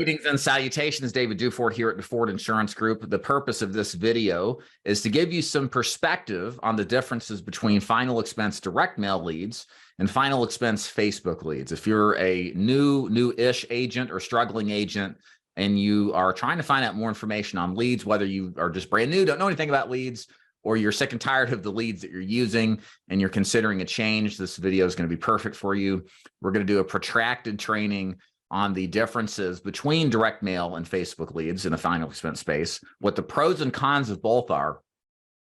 Greetings and salutations. David Duford here at Duford Insurance Group. The purpose of this video is to give you some perspective on the differences between final expense direct mail leads and final expense Facebook leads. If you're a new-ish agent or struggling agent and you are trying to find out more information on leads, whether you are just brand new, don't know anything about leads, or you're sick and tired of the leads that you're using and you're considering a change, this video is going to be perfect for you. We're going to do a protracted training on the differences between direct mail and Facebook leads in the final expense space, what the pros and cons of both are.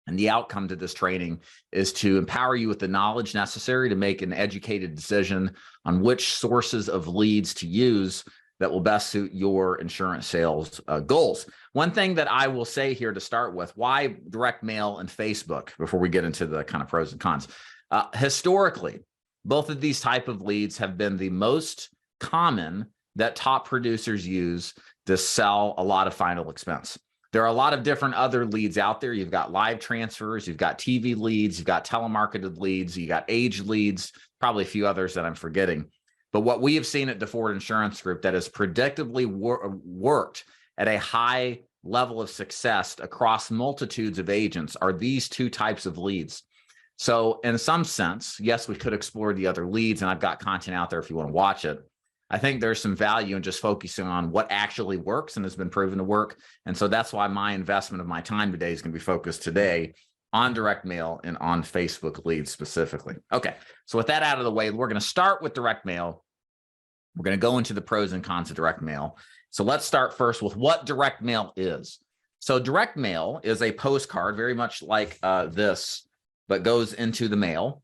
And the outcome to this training is to empower you with the knowledge necessary to make an educated decision on which sources of leads to use that will best suit your insurance sales goals. One thing that I will say here to start with, why direct mail and Facebook, before we get into the kind of pros and cons. Historically, both of these type of leads have been the most common that top producers use to sell a lot of final expense. There are a lot of different other leads out there. You've got live transfers, you've got TV leads, you've got telemarketed leads, you got age leads, probably a few others that I'm forgetting. But what we have seen at Duford Insurance Group that has predictably worked at a high level of success across multitudes of agents are these two types of leads. So in some sense, yes, we could explore the other leads, and I've got content out there if you want to watch it. I think there's some value in just focusing on what actually works and has been proven to work. And so that's why my investment of my time today is going to be focused today on direct mail and on Facebook leads specifically. Okay, so with that out of the way, we're going to start with direct mail. We're going to go into the pros and cons of direct mail. So let's start first with what direct mail is. So direct mail is a postcard, very much like this, but goes into the mail.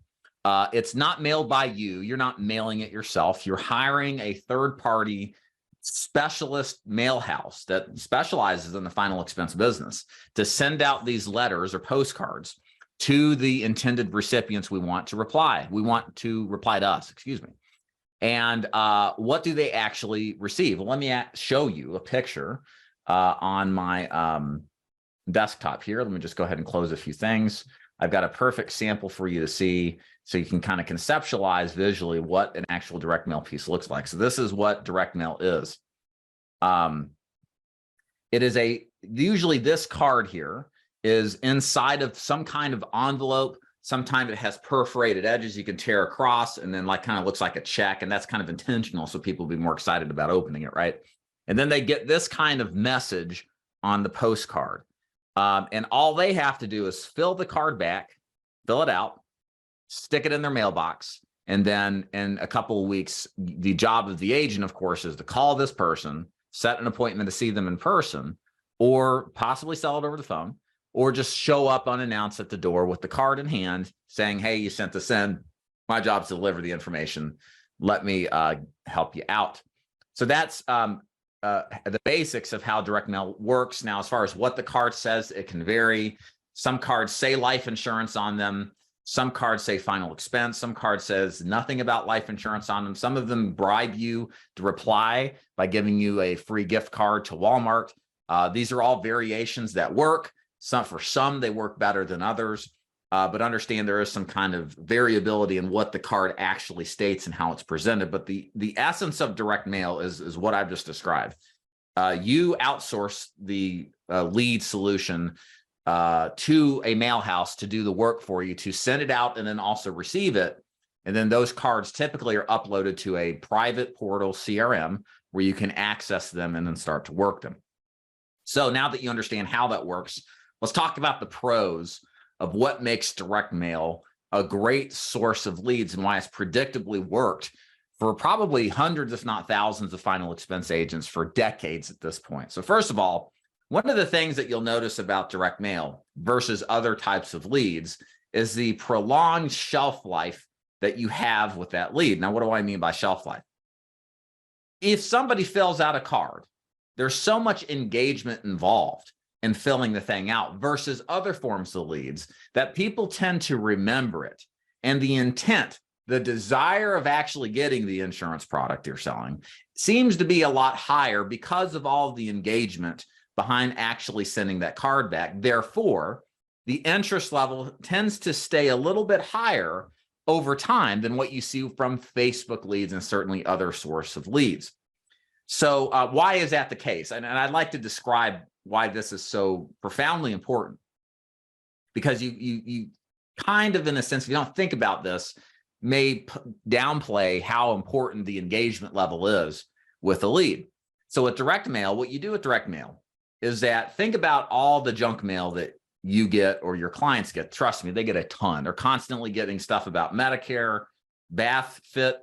It's not mailed by you. You're not mailing it yourself. You're hiring a third-party specialist mail house that specializes in the final expense business to send out these letters or postcards to the intended recipients we want to reply. We want to reply to us, excuse me. And what do they actually receive? Well, let me show you a picture on my desktop here. Let me just go ahead and close a few things. I've got a perfect sample for you to see so you can kind of conceptualize visually what an actual direct mail piece looks like. So this is what direct mail is. It is usually this card here is inside of some kind of envelope. Sometimes it has perforated edges you can tear across and then like kind of looks like a check, and that's kind of intentional so people will be more excited about opening it, right? And then they get this kind of message on the postcard. And all they have to do is fill the card back, fill it out, stick it in their mailbox, and then in a couple of weeks, the job of the agent, of course, is to call this person, set an appointment to see them in person, or possibly sell it over the phone, or just show up unannounced at the door with the card in hand saying, hey, you sent this in. My job is to deliver the information. Let me help you out. So that's the basics of how direct mail works. Now, as far as what the card says, it can vary. Some cards say life insurance on them. Some cards say final expense. Some cards says nothing about life insurance on them. Some of them bribe you to reply by giving you a free gift card to Walmart. These are all variations that work. For some, they work better than others. But understand there is some kind of variability in what the card actually states and how it's presented. But the essence of direct mail is what I've just described. You outsource the lead solution to a mail house to do the work for you, to send it out and then also receive it. And then those cards typically are uploaded to a private portal CRM where you can access them and then start to work them. So now that you understand how that works, let's talk about the pros of what makes direct mail a great source of leads and why it's predictably worked for probably hundreds, if not thousands, of final expense agents for decades at this point. So first of all, one of the things that you'll notice about direct mail versus other types of leads is the prolonged shelf life that you have with that lead. Now, what do I mean by shelf life? If somebody fills out a card, there's so much engagement involved in filling the thing out versus other forms of leads that people tend to remember it. And the intent, the desire of actually getting the insurance product you're selling seems to be a lot higher because of all the engagement behind actually sending that card back. Therefore, the interest level tends to stay a little bit higher over time than what you see from Facebook leads and certainly other source of leads. So why is that the case? And I'd like to describe why this is so profoundly important, because you kind of, in a sense, if you don't think about this, may downplay how important the engagement level is with a lead. So with direct mail, what you do with direct mail is that, think about all the junk mail that you get or your clients get. Trust me, they get a ton. They're constantly getting stuff about Medicare, bath fit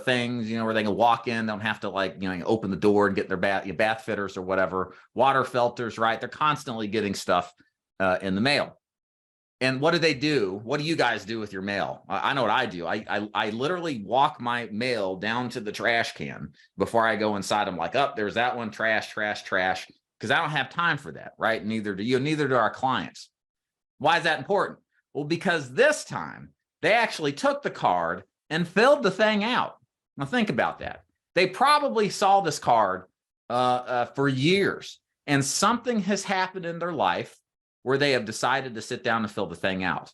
things, where they can walk in, don't have to open the door and get their bath fitters or whatever, water filters, right? They're constantly getting stuff in the mail. And what do they do? What do you guys do with your mail? I know what I do. I literally walk my mail down to the trash can before I go inside. I'm like, oh, there's that one, trash, trash, trash, because I don't have time for that, right? Neither do you, neither do our clients. Why is that important? Well, because this time they actually took the card and filled the thing out. Now think about that. They probably saw this card for years, and something has happened in their life where they have decided to sit down and fill the thing out.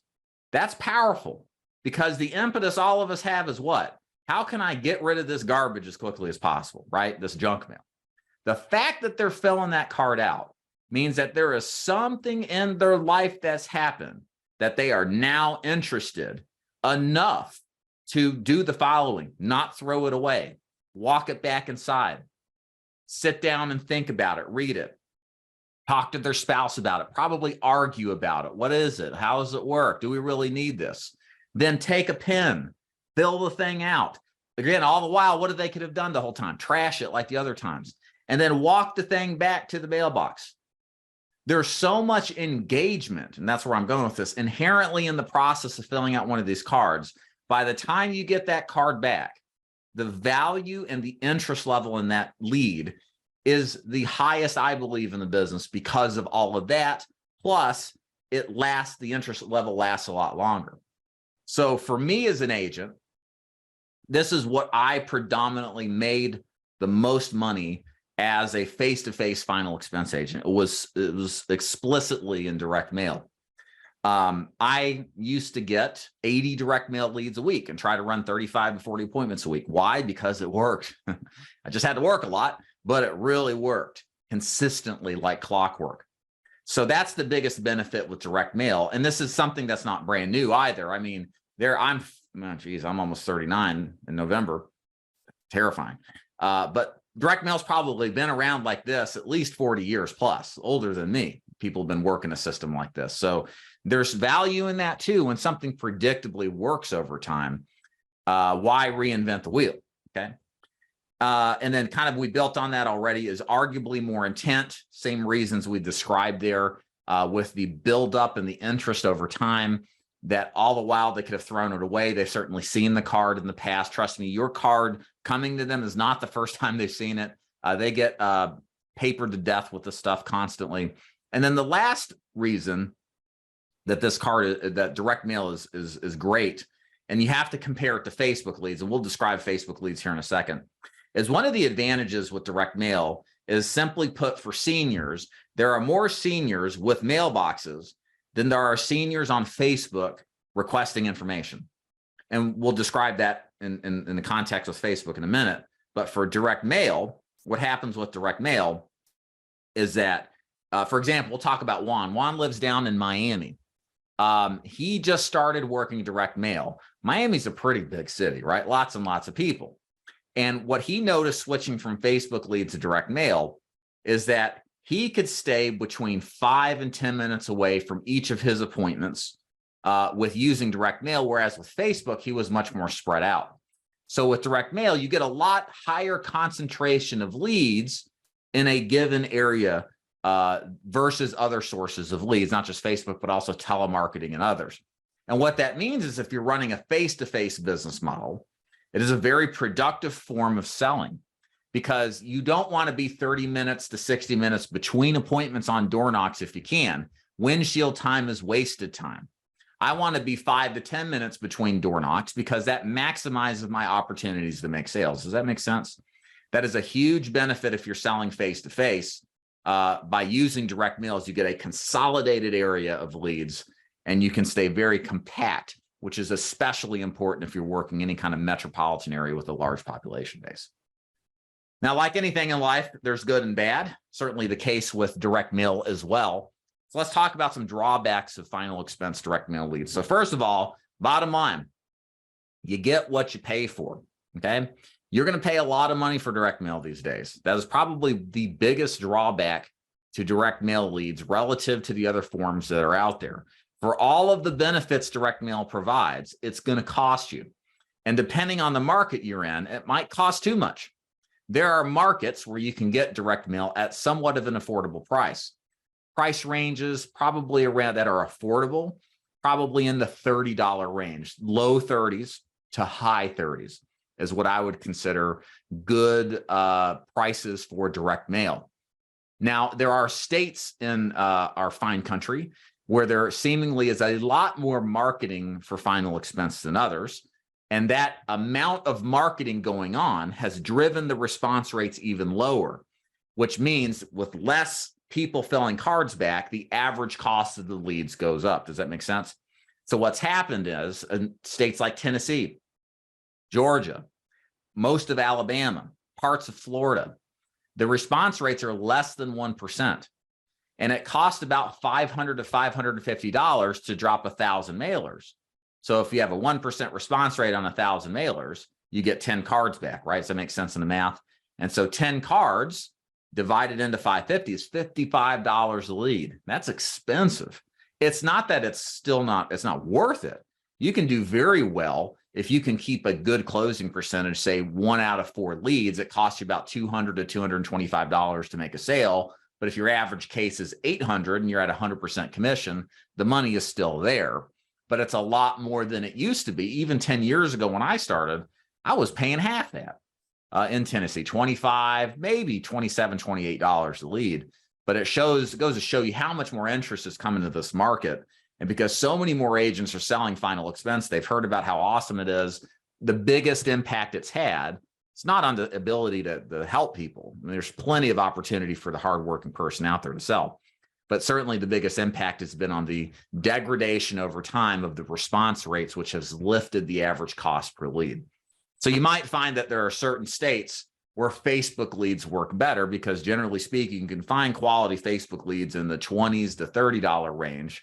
That's powerful, because the impetus all of us have is what? How can I get rid of this garbage as quickly as possible, right? This junk mail. The fact that they're filling that card out means that there is something in their life that's happened that they are now interested enough to do the following: not throw it away, walk it back inside, sit down and think about it, read it, talk to their spouse about it, probably argue about it. What is it? How does it work? Do we really need this? Then take a pen, fill the thing out. Again, all the while, what they could have done the whole time? Trash it like the other times, and then walk the thing back to the mailbox. There's so much engagement, and that's where I'm going with this, inherently in the process of filling out one of these cards. By the time you get that card back, the value and the interest level in that lead is the highest, I believe, in the business because of all of that. Plus, it lasts, the interest level lasts a lot longer. So for me as an agent, this is what I predominantly made the most money as a face-to-face final expense agent. It was explicitly in direct mail. I used to get 80 direct mail leads a week and try to run 35 to 40 appointments a week. Why? Because it worked. I just had to work a lot, but it really worked consistently like clockwork. So that's the biggest benefit with direct mail. And this is something that's not brand new either. I mean, I'm almost 39 in November. Terrifying. But direct mail's probably been around like this at least 40 years plus, older than me. People have been working a system like this. So there's value in that too. When something predictably works over time, why reinvent the wheel? Okay. And then kind of, we built on that already, is arguably more intent. Same reasons we described there with the buildup and the interest over time, that all the while they could have thrown it away. They've certainly seen the card in the past. Trust me, your card coming to them is not the first time they've seen it. They get papered to death with this stuff constantly. And then the last reason that this card, that direct mail is great, and you have to compare it to Facebook leads, and we'll describe Facebook leads here in a second, is one of the advantages with direct mail is, simply put, for seniors, there are more seniors with mailboxes than there are seniors on Facebook requesting information. And we'll describe that in the context of Facebook in a minute. But for direct mail, what happens with direct mail is that, for example, we'll talk about Juan. Juan lives down in Miami. He just started working direct mail. Miami's a pretty big city, right? Lots and lots of people. And what he noticed switching from Facebook leads to direct mail is that he could stay between 5 and 10 minutes away from each of his appointments with using direct mail, whereas with Facebook, he was much more spread out. So with direct mail, you get a lot higher concentration of leads in a given area versus other sources of leads, not just Facebook, but also telemarketing and others. And what that means is, if you're running a face-to-face business model, it is a very productive form of selling, because you don't want to be 30 minutes to 60 minutes between appointments on door knocks if you can. Windshield time is wasted time. I want to be 5 to 10 minutes between door knocks, because that maximizes my opportunities to make sales. Does that make sense? That is a huge benefit if you're selling face-to-face. By using direct mails, you get a consolidated area of leads, and you can stay very compact, which is especially important if you're working any kind of metropolitan area with a large population base. Now, like anything in life, there's good and bad, certainly the case with direct mail as well. So let's talk about some drawbacks of final expense direct mail leads. So first of all, bottom line, you get what you pay for, okay? You're going to pay a lot of money for direct mail these days. That is probably the biggest drawback to direct mail leads relative to the other forms that are out there. For all of the benefits direct mail provides, it's going to cost you. And depending on the market you're in, it might cost too much. There are markets where you can get direct mail at somewhat of an affordable price. Price ranges probably around that are affordable, probably in the $30 range, low 30s to high 30s is what I would consider good prices for direct mail. Now, there are states in our fine country where there seemingly is a lot more marketing for final expense than others. And that amount of marketing going on has driven the response rates even lower, which means with less people filling cards back, the average cost of the leads goes up. Does that make sense? So what's happened is in states like Tennessee, Georgia, most of Alabama, parts of Florida, the response rates are less than 1%. And it costs about $500 to $550 to drop 1,000 mailers. So if you have a 1% response rate on 1,000 mailers, you get 10 cards back, right? So that makes sense in the math. And so 10 cards divided into 550 is $55 a lead. That's expensive. It's not that it's not worth it. You can do very well if you can keep a good closing percentage, say 1 out of 4 leads. It costs you about $200 to $225 to make a sale. But if your average case is 800 and you're at 100% commission, the money is still there. But it's a lot more than it used to be. Even 10 years ago when I started, I was paying half that in Tennessee, $25, maybe $27, $28 a lead. But it goes to show you how much more interest is coming to this market. And because so many more agents are selling final expense, they've heard about how awesome it is. The biggest impact it's had, it's not on the ability to help people. I mean, there's plenty of opportunity for the hardworking person out there to sell. But certainly the biggest impact has been on the degradation over time of the response rates, which has lifted the average cost per lead. So you might find that there are certain states where Facebook leads work better because generally speaking, you can find quality Facebook leads in the $20s to $30 range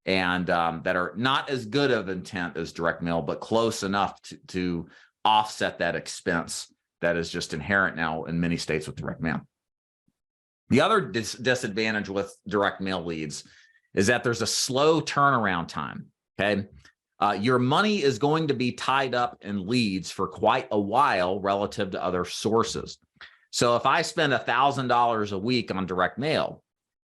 and that are not as good of intent as direct mail, but close enough to offset that expense that is just inherent now in many states with direct mail. The other disadvantage with direct mail leads is that there's a slow turnaround time, okay? Your money is going to be tied up in leads for quite a while relative to other sources. So if I spend $1,000 a week on direct mail,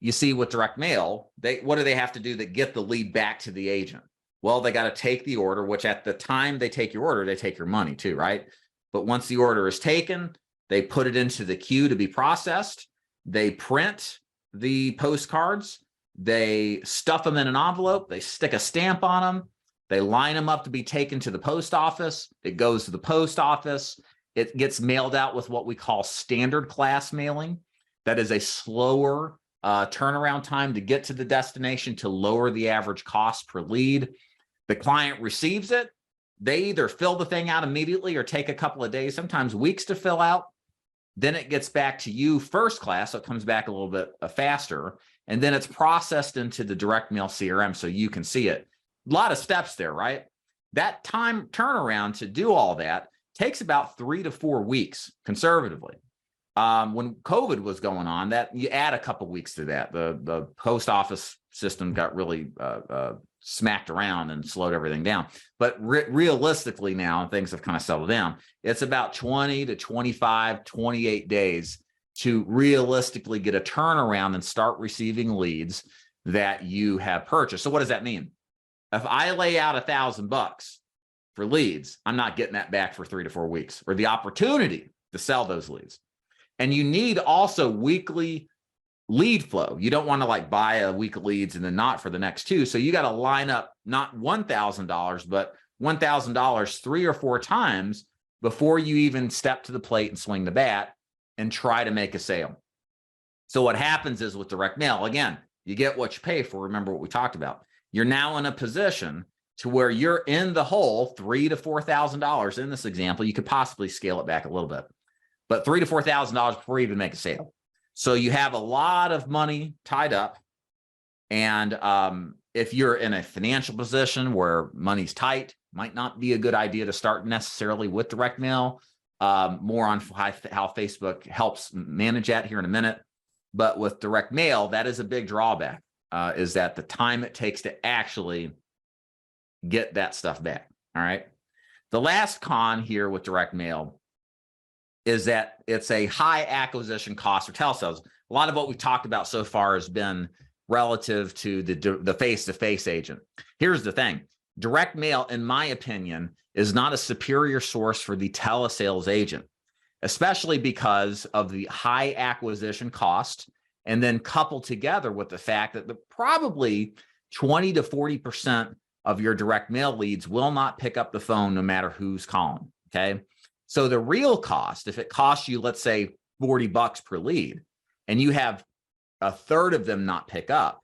you see with direct mail, what do they have to do to get the lead back to the agent? Well, they got to take the order, which at the time they take your order, they take your money too, right? But once the order is taken, they put it into the queue to be processed. They print the postcards, they stuff them in an envelope, they stick a stamp on them, they line them up to be taken to the post office. It goes to the post office. It gets mailed out with what we call standard class mailing. That is a slower turnaround time to get to the destination to lower the average cost per lead. The client receives it. They either fill the thing out immediately or take a couple of days, sometimes weeks to fill out. Then it gets back to you first class, so it comes back a little bit faster, and then it's processed into the direct mail CRM so you can see it. A lot of steps there, right? That time turnaround to do all that takes about 3 to 4 weeks conservatively. When COVID was going on, that you add a couple weeks to that. The post office system got really smacked around and slowed everything down. But realistically now, things have kind of settled down. It's about 20 to 25, 28 days to realistically get a turnaround and start receiving leads that you have purchased. So what does that mean? If I lay out $1,000 for leads, I'm not getting that back for 3 to 4 weeks or the opportunity to sell those leads. And you need also weekly lead flow. You don't want to like buy a week of leads and then not for the next 2. So you got to line up not $1,000, but $1,000 3 or 4 times before you even step to the plate and swing the bat and try to make a sale. So what happens is with direct mail, again, you get what you pay for. Remember what we talked about. You're now in a position to where you're in the hole $3,000 to $4,000 in this example. You could possibly scale it back a little bit. but $3,000 to $4,000 before you even make a sale. So you have a lot of money tied up. And if you're in a financial position where money's tight, might not be a good idea to start necessarily with direct mail. More on how Facebook helps manage that here in a minute. But with direct mail, that is a big drawback, is that the time it takes to actually get that stuff back. All right. The last con here with direct mail is that it's a high acquisition cost for telesales. A lot of what we've talked about so far has been relative to the face-to-face agent. Here's the thing. Direct mail, in my opinion, is not a superior source for the telesales agent, especially because of the high acquisition cost, and then coupled together with the fact that probably 20 to 40% of your direct mail leads will not pick up the phone no matter who's calling, okay? So the real cost, if it costs you, let's say, $40 per lead, and you have a third of them not pick up,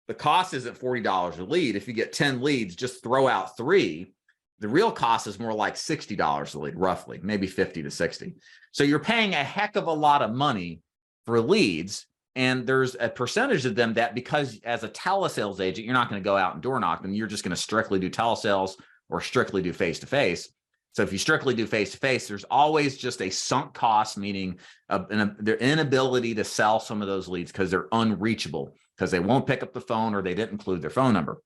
the cost isn't $40 a lead. If you get 10 leads, just throw out 3. The real cost is more like $60 a lead, roughly, maybe 50 to 60. So you're paying a heck of a lot of money for leads. And there's a percentage of them that, because as a telesales agent, you're not going to go out and door knock them. You're just going to strictly do telesales or strictly do face-to-face. So if you strictly do face-to-face, there's always just a sunk cost, meaning their inability to sell some of those leads because they're unreachable, because they won't pick up the phone or they didn't include their phone number.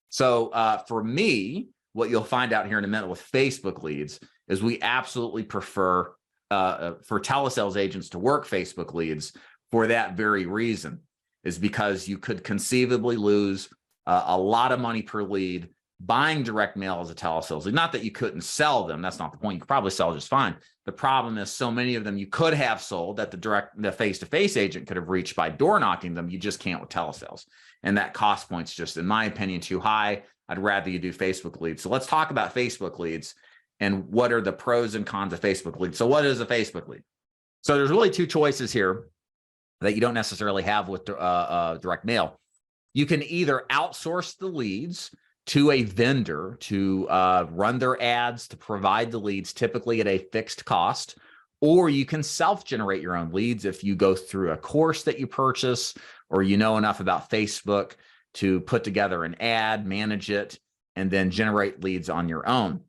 So for me, what you'll find out here in a minute with Facebook leads is we absolutely prefer for telesales agents to work Facebook leads for that very reason, is because you could conceivably lose a lot of money per lead buying direct mail as a telesales lead. Not that you couldn't sell them. That's not the point. You could probably sell just fine. The problem is so many of them you could have sold that the face-to-face agent could have reached by door knocking them. You just can't with telesales. And that cost point's just, in my opinion, too high. I'd rather you do Facebook leads. So let's talk about Facebook leads and what are the pros and cons of Facebook leads. So what is a Facebook lead? So there's really 2 choices here that you don't necessarily have with direct mail. You can either outsource the leads to a vendor to run their ads, to provide the leads, typically at a fixed cost, or you can self-generate your own leads if you go through a course that you purchase, or you know enough about Facebook to put together an ad, manage it, and then generate leads on your own.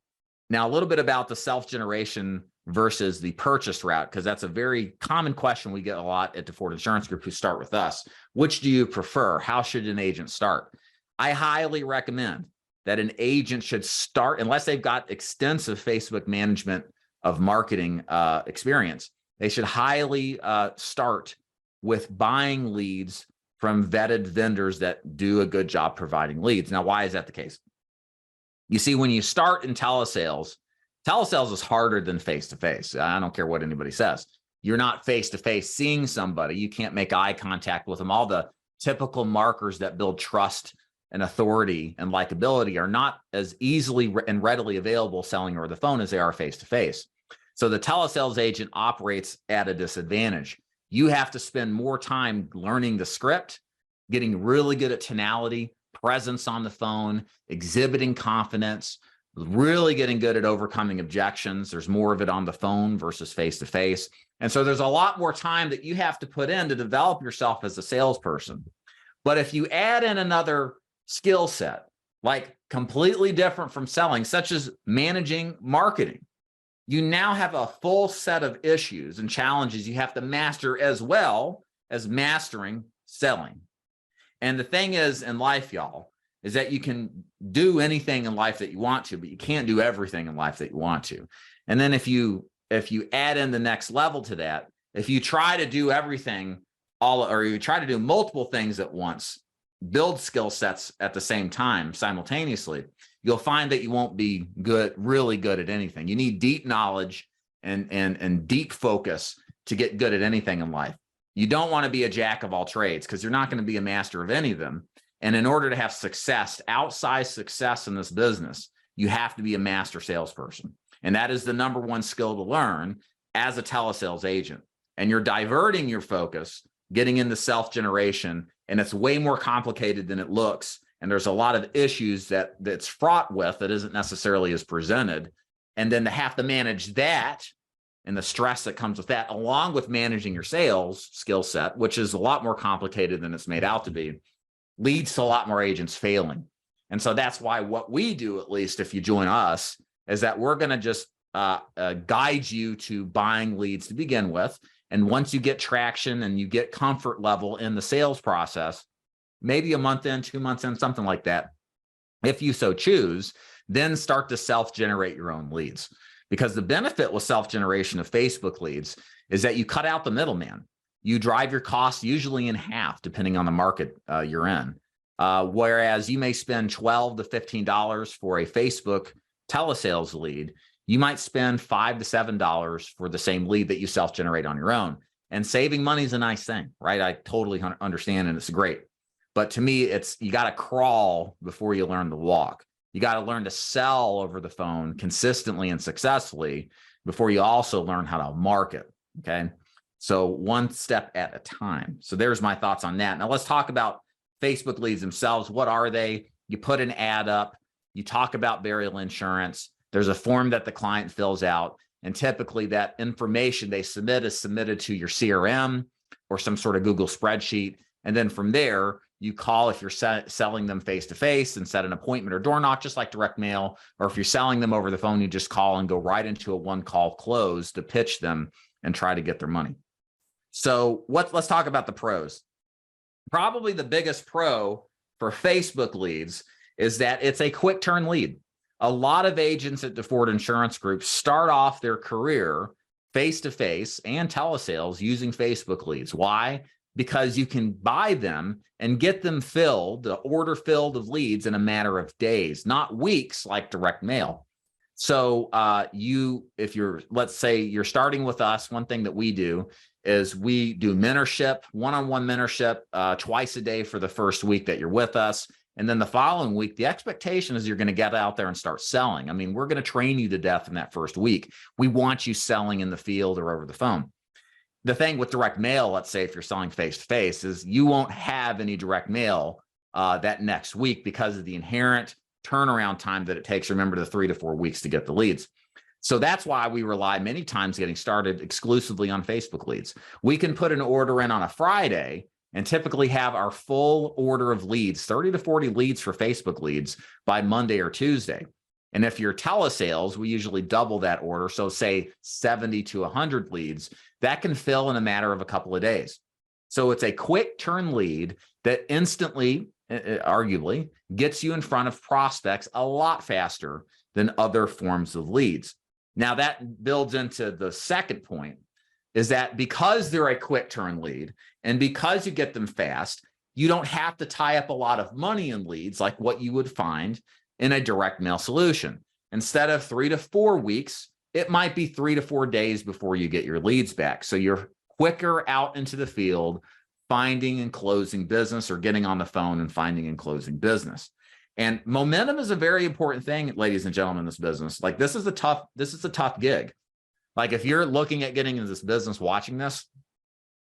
Now, a little bit about the self-generation versus the purchase route, because that's a very common question we get a lot at the Ford Insurance Group who start with us. Which do you prefer? How should an agent start? I highly recommend that an agent should start, unless they've got extensive Facebook management of marketing experience, they should highly start with buying leads from vetted vendors that do a good job providing leads. Now, why is that the case? You see, when you start in telesales is harder than face-to-face. I don't care what anybody says. You're not face-to-face seeing somebody. You can't make eye contact with them. All the typical markers that build trust and authority and likability are not as easily and readily available selling over the phone as they are face-to-face. So the telesales agent operates at a disadvantage. You have to spend more time learning the script, getting really good at tonality, presence on the phone, exhibiting confidence, really getting good at overcoming objections. There's more of it on the phone versus face-to-face. And so there's a lot more time that you have to put in to develop yourself as a salesperson. But if you add in another skill set, like completely different from selling, such as managing marketing, you now have a full set of issues and challenges you have to master, as well as mastering selling. And the thing is in life, y'all, is that you can do anything in life that you want to, but you can't do everything in life that you want to. And then if you add in the next level to that, if you try to do everything or you try to do multiple things at once, build skill sets at the same time simultaneously, you'll find that you won't be really good at anything. You need deep knowledge and deep focus to get good at anything in life. You don't want to be a jack of all trades, because you're not going to be a master of any of them. And in order to have success, outsized success in this business, you have to be a master salesperson. And that is the number one skill to learn as a telesales agent. And you're diverting your focus, getting into self-generation, and it's way more complicated than it looks. And there's a lot of issues that's fraught with that isn't necessarily as presented. And then to have to manage that and the stress that comes with that, along with managing your sales skill set, which is a lot more complicated than it's made out to be, leads to a lot more agents failing. And so that's why what we do, at least if you join us, is that we're going to just guide you to buying leads to begin with. And once you get traction and you get comfort level in the sales process, maybe a month in, 2 months in, something like that, if you so choose, then start to self-generate your own leads. Because the benefit with self-generation of Facebook leads is that you cut out the middleman. You drive your costs usually in half, depending on the market you're in. Whereas you may spend $12 to $15 for a Facebook telesales lead, you might spend $5 to $7 for the same lead that you self-generate on your own. And saving money is a nice thing, right? I totally understand, and it's great. But to me, it's you got to crawl before you learn to walk. You got to learn to sell over the phone consistently and successfully before you also learn how to market, okay? So one step at a time. So there's my thoughts on that. Now let's talk about Facebook leads themselves. What are they? You put an ad up, you talk about burial insurance. There's a form that the client fills out, and typically that information they submit is submitted to your CRM or some sort of Google spreadsheet. And then from there, you call if you're selling them face-to-face and set an appointment or door knock, just like direct mail. Or if you're selling them over the phone, you just call and go right into a one-call close to pitch them and try to get their money. So let's talk about the pros. Probably the biggest pro for Facebook leads is that it's a quick turn lead. A lot of agents at DeFord Insurance Group start off their career face-to-face and telesales using Facebook leads. Why? Because you can buy them and get them filled, the order filled of leads in a matter of days, not weeks like direct mail. So let's say you're starting with us, one thing that we do is we do mentorship, one-on-one mentorship twice a day for the first week that you're with us. And then the following week, the expectation is you're going to get out there and start selling. I mean, we're going to train you to death in that first week. We want you selling in the field or over the phone. The thing with direct mail, let's say if you're selling face-to-face, is you won't have any direct mail that next week because of the inherent turnaround time that it takes. Remember, the 3 to 4 weeks to get the leads. So that's why we rely many times getting started exclusively on Facebook leads. We can put an order in on a Friday and typically have our full order of leads, 30 to 40 leads for Facebook leads by Monday or Tuesday. And if you're telesales, we usually double that order. So say 70 to 100 leads, that can fill in a matter of a couple of days. So it's a quick turn lead that instantly, arguably, gets you in front of prospects a lot faster than other forms of leads. Now that builds into the second point, is that because they're a quick turn lead and because you get them fast, you don't have to tie up a lot of money in leads like what you would find in a direct mail solution. Instead of 3 to 4 weeks, it might be 3 to 4 days before you get your leads back. So you're quicker out into the field, finding and closing business, or getting on the phone and finding and closing business. And momentum is a very important thing, ladies and gentlemen, in this business. Like this is a tough gig. Like if you're looking at getting into this business, watching this,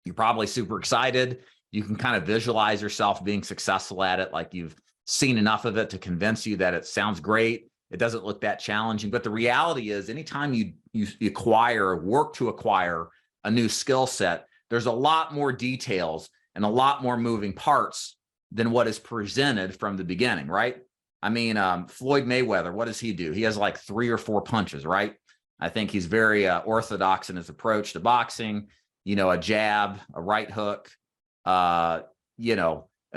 you're probably super excited. You can kind of visualize yourself being successful at it. Like you've seen enough of it to convince you that it sounds great. It doesn't look that challenging. But the reality is anytime you work to acquire a new skill set, there's a lot more details and a lot more moving parts than what is presented from the beginning, right? I mean, Floyd Mayweather, what does he do? He has like 3 or 4 punches, right? I think he's very orthodox in his approach to boxing, a jab, a right hook, an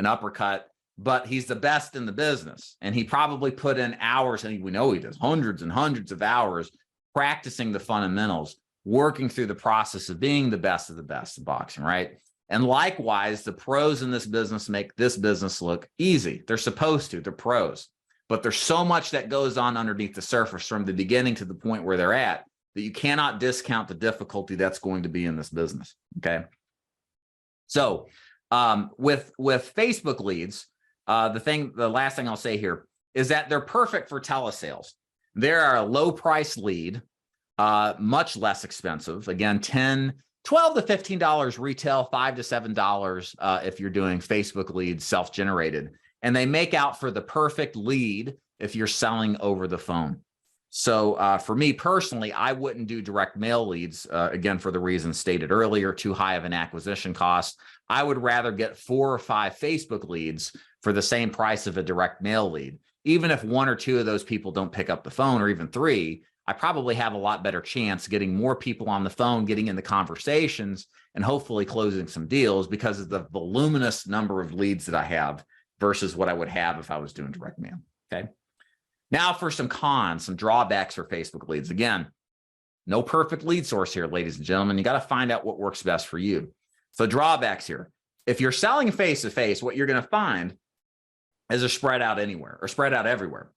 uppercut, but he's the best in the business. And he probably put in hours, and we know he does hundreds and hundreds of hours practicing the fundamentals, working through the process of being the best of the best in boxing, right? And likewise, the pros in this business make this business look easy. They're supposed to, they're pros. But there's so much that goes on underneath the surface from the beginning to the point where they're at that you cannot discount the difficulty that's going to be in this business, okay? So with Facebook leads, the last thing I'll say here is that they're perfect for telesales. They're a low price lead, much less expensive. Again, $12 to $15 retail, $5 to $7 if you're doing Facebook leads self-generated. And they make out for the perfect lead if you're selling over the phone. So for me personally, I wouldn't do direct mail leads, again, for the reasons stated earlier, too high of an acquisition cost. I would rather get 4 or 5 Facebook leads for the same price of a direct mail lead. Even if 1 or 2 of those people don't pick up the phone, or even 3, I probably have a lot better chance getting more people on the phone, getting in the conversations, and hopefully closing some deals because of the voluminous number of leads that I have versus what I would have if I was doing direct mail. Okay. Now for some cons, some drawbacks for Facebook leads. Again, no perfect lead source here, ladies and gentlemen. You got to find out what works best for you. So drawbacks here. If you're selling face-to-face, what you're going to find is they're spread out anywhere or spread out everywhere.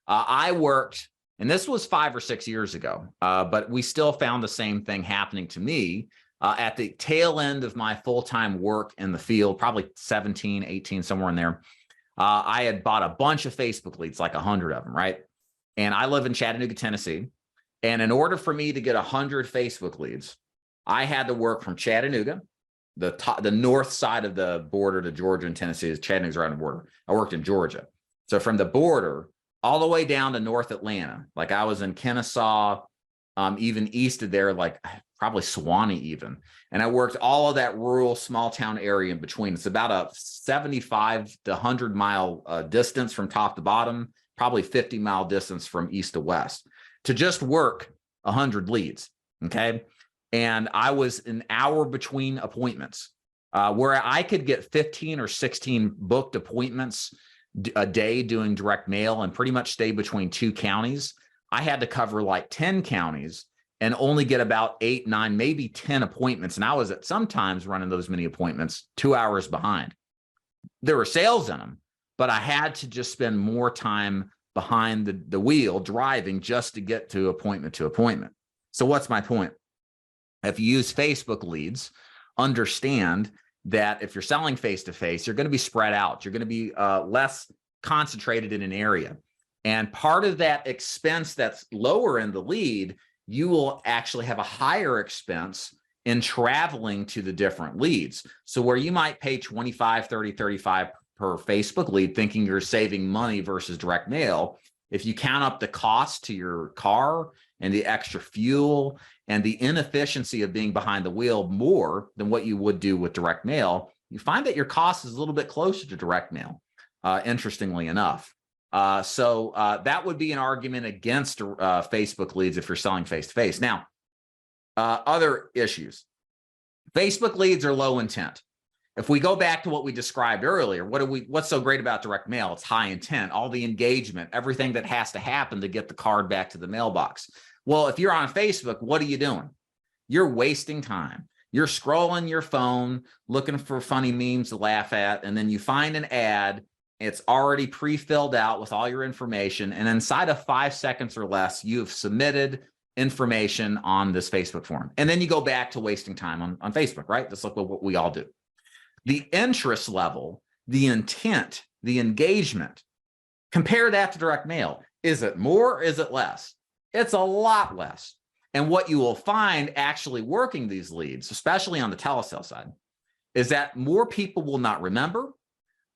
I worked, and this was 5 or 6 years ago, but we still found the same thing happening to me at the tail end of my full-time work in the field, probably 17, 18, somewhere in there. I had bought a bunch of Facebook leads, like 100 of them, right? And I live in Chattanooga, Tennessee. And in order for me to get 100 Facebook leads, I had to work from Chattanooga, the north side of the border to Georgia and Tennessee. Chattanooga's right on the border. I worked in Georgia. So from the border all the way down to North Atlanta, like I was in Kennesaw, even east of there, like probably Suwanee even. And I worked all of that rural small town area in between. It's about a 75 to 100 mile distance from top to bottom, probably 50-mile distance from east to west to just work 100 leads. Okay. And I was an hour between appointments where I could get 15 or 16 booked appointments a day doing direct mail and pretty much stay between 2 counties. I had to cover like 10 counties and only get about 8, 9, maybe 10 appointments. And I was at sometimes running those many appointments 2 hours behind. There were sales in them, but I had to just spend more time behind the wheel driving just to get to appointment to appointment. So what's my point? If you use Facebook leads, understand that if you're selling face-to-face, you're going to be spread out. You're going to be less concentrated in an area. And part of that expense that's lower in the lead, you will actually have a higher expense in traveling to the different leads. So where you might pay 25, 30, 35 per Facebook lead, thinking you're saving money versus direct mail, if you count up the cost to your car and the extra fuel and the inefficiency of being behind the wheel more than what you would do with direct mail, you find that your cost is a little bit closer to direct mail, interestingly enough. So that would be an argument against Facebook leads if you're selling face-to-face. Now, other issues. Facebook leads are low intent. If we go back to what we described earlier, what's so great about direct mail? It's high intent, all the engagement, everything that has to happen to get the card back to the mailbox. Well, if you're on Facebook, what are you doing? You're wasting time. You're scrolling your phone, looking for funny memes to laugh at, and then you find an ad. It's already pre-filled out with all your information. And inside of 5 seconds or less, you've submitted information on this Facebook form. And then you go back to wasting time on Facebook, right? That's like what we all do. The interest level, the intent, the engagement, compare that to direct mail. Is it more or is it less? It's a lot less. And what you will find actually working these leads, especially on the telesale side, is that more people will not remember,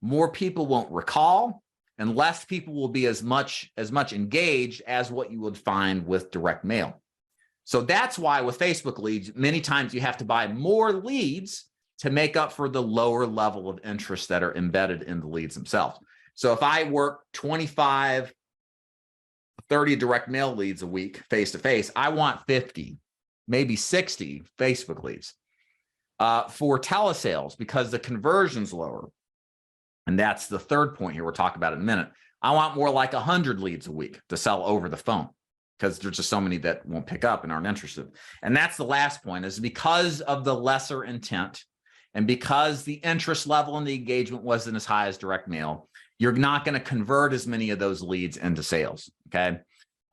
more people won't recall, and less people will be as much engaged as what you would find with direct mail. So that's why with Facebook leads, many times you have to buy more leads to make up for the lower level of interest that are embedded in the leads themselves. So if I work 25, 30 direct mail leads a week face-to-face, I want 50, maybe 60 Facebook leads. For telesales, because the conversion's lower, and that's the third point here we'll talk about in a minute, I want more like 100 leads a week to sell over the phone because there's just so many that won't pick up and aren't interested. And that's the last point, is because of the lesser intent and because the interest level and the engagement wasn't as high as direct mail, you're not going to convert as many of those leads into sales. Okay.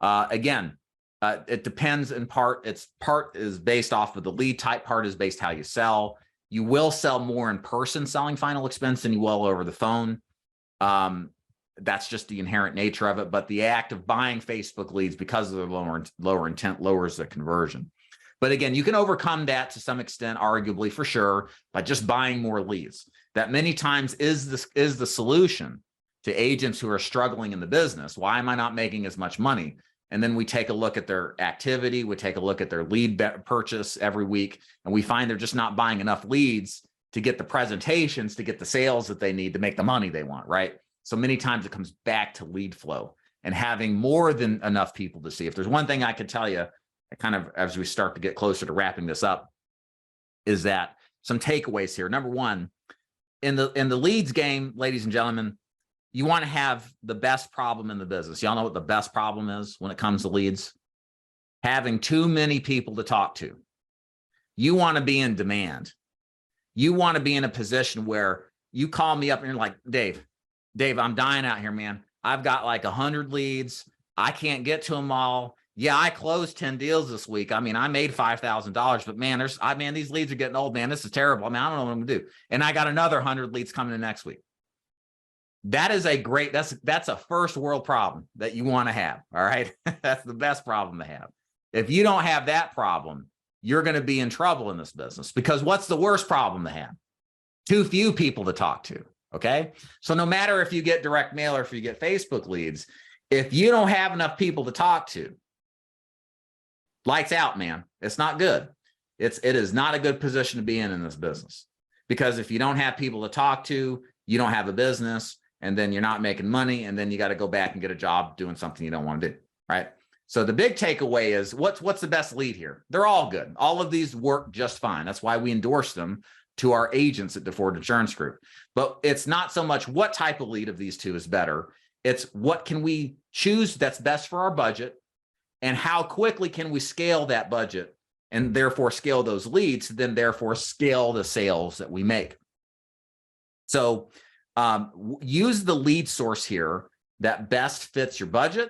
Again, it depends in part. Part is based off of the lead type, part is based how you sell. You will sell more in person selling final expense than you will over the phone. That's just the inherent nature of it. But the act of buying Facebook leads because of the lower intent lowers the conversion. But again, you can overcome that to some extent, arguably for sure, by just buying more leads. That many times is the solution to agents who are struggling in the business. Why am I not making as much money? And then we take a look at their activity. We take a look at their lead purchase every week. And we find they're just not buying enough leads to get the presentations, to get the sales that they need to make the money they want, right? So many times it comes back to lead flow and having more than enough people to see. If there's one thing I could tell you, kind of as we start to get closer to wrapping this up, is that some takeaways here. Number one, in the leads game, ladies and gentlemen, you want to have the best problem in the business. Y'all know what the best problem is when it comes to leads? Having too many people to talk to. You want to be in demand. You want to be in a position where you call me up and you're like, Dave, I'm dying out here, man. I've got like 100 leads. I can't get to them all. Yeah, I closed 10 deals this week. I mean, I made $5,000, but man, these leads are getting old, man. This is terrible. I mean, I don't know what I'm gonna do. And I got another 100 leads coming in next week. That is a great, that's a first world problem that you want to have. All right. That's the best problem to have. If you don't have that problem, you're going to be in trouble in this business, because what's the worst problem to have? Too few people to talk to. Okay. So no matter if you get direct mail or if you get Facebook leads, if you don't have enough people to talk to, lights out, man. It's not good. It is not a good position to be in this business, because if you don't have people to talk to, you don't have a business, and then you're not making money, and then you got to go back and get a job doing something you don't want to do, right? So the big takeaway is what's the best lead here? They're all good. All of these work just fine. That's why we endorse them to our agents at DeFord Insurance Group. But it's not so much what type of lead of these two is better. It's what can we choose that's best for our budget, and how quickly can we scale that budget and therefore scale those leads, then therefore scale the sales that we make. So use the lead source here that best fits your budget,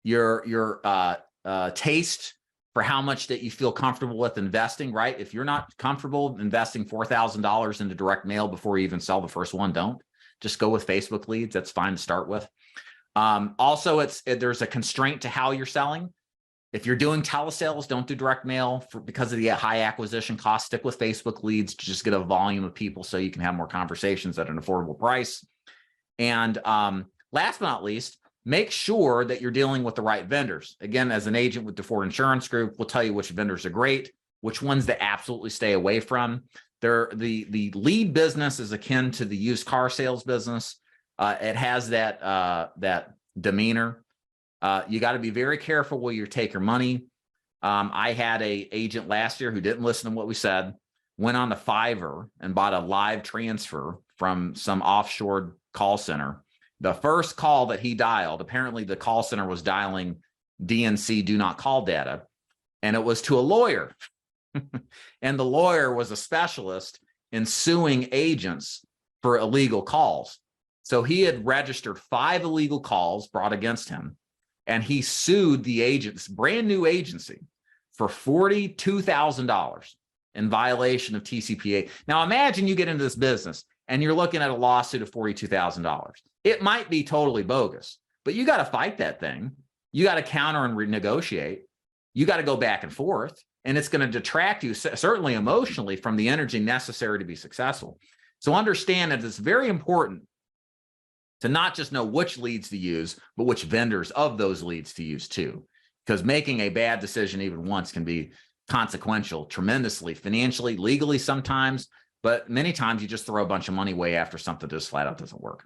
your taste for how much that you feel comfortable with investing, right? If you're not comfortable investing $4,000 into direct mail before you even sell the first one, don't. Just go with Facebook leads. That's fine to start with. Also, there's a constraint to how you're selling. If you're doing telesales, don't do direct mail because of the high acquisition cost. Stick with Facebook leads to just get a volume of people so you can have more conversations at an affordable price. And last but not least, make sure that you're dealing with the right vendors. Again, as an agent with DeFord Insurance Group, we'll tell you which vendors are great, which ones to absolutely stay away from. The lead business is akin to the used car sales business. It has that demeanor. You got to be very careful where you take your money. I had an agent last year who didn't listen to what we said, went on to Fiverr and bought a live transfer from some offshore call center. The first call that he dialed, apparently the call center was dialing DNC do not call data, and it was to a lawyer. And the lawyer was a specialist in suing agents for illegal calls. So he had registered 5 illegal calls brought against him, and he sued the agents, brand new agency, for $42,000 in violation of TCPA. Now imagine you get into this business and you're looking at a lawsuit of $42,000. It might be totally bogus, but you got to fight that thing. You got to counter and renegotiate. You got to go back and forth, and it's going to detract you, certainly emotionally, from the energy necessary to be successful. So understand that it's very important to not just know which leads to use, but which vendors of those leads to use too. Because making a bad decision even once can be consequential tremendously, financially, legally sometimes, but many times you just throw a bunch of money away after something just flat out doesn't work.